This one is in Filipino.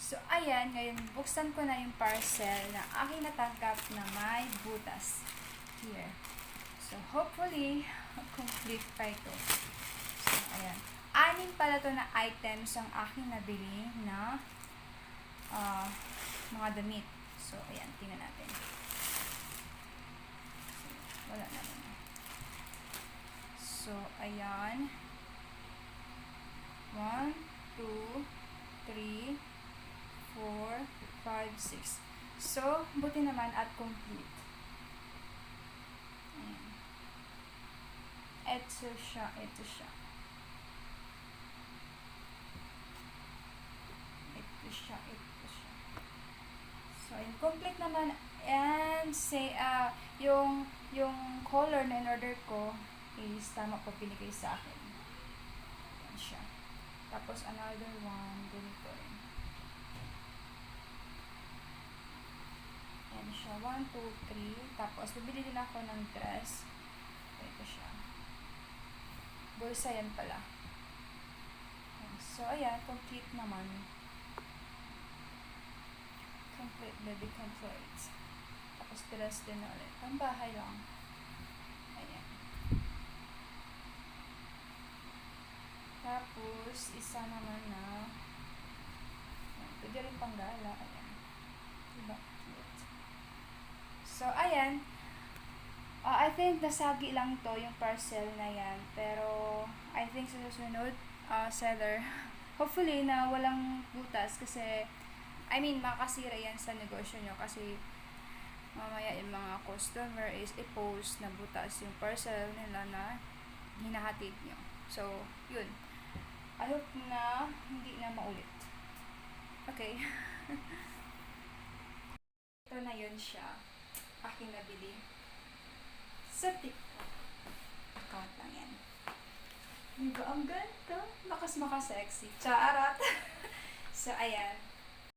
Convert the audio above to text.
So, ayan, ngayon, buksan ko na yung parcel na aking natanggap na may butas. Here. So, hopefully, complete pa ito. So, ayan. 6 pala to na items ang aking nabili na mga damit. So, ayan, tingnan natin. So, wala naman. So, ayan. 1, 2, 3, 4, 5, 6. So, buti naman at complete. Ayan. Ito siya, ito siya. Ito siya, ito siya. So, ayan, complete naman. And, say, yung color na in-order ko is tama po binigay sa akin. Ayan siya. Tapos, another one, ganito rin. Ayan siya, 1, 2, 3. Tapos, bibili din ako ng dress. Ito siya. Bulsa yan pala. Ayan. So, ayan, complete naman. Complete, baby, complete. Tapos, dress din ulit. Pambahay lang. Ayan. Tapos, isa naman na ayan, pwede rin panggala. Ayan. Diba? Cute. So, ayan. I think nasagi lang to yung parcel na yan. Pero, I think sa susunod, seller, hopefully na walang butas kasi, I mean, makasira yan sa negosyo nyo kasi mamaya yung mga customer is i-post na butas yung parcel nila na hinahatid nyo. So, yun. I hope na hindi na maulit. Okay. Ito na yun siya. Aking nabili. Sa TikTok. Account lang yan. Diba? Ang ganda. Makas-sexy. Charot. So, ayan.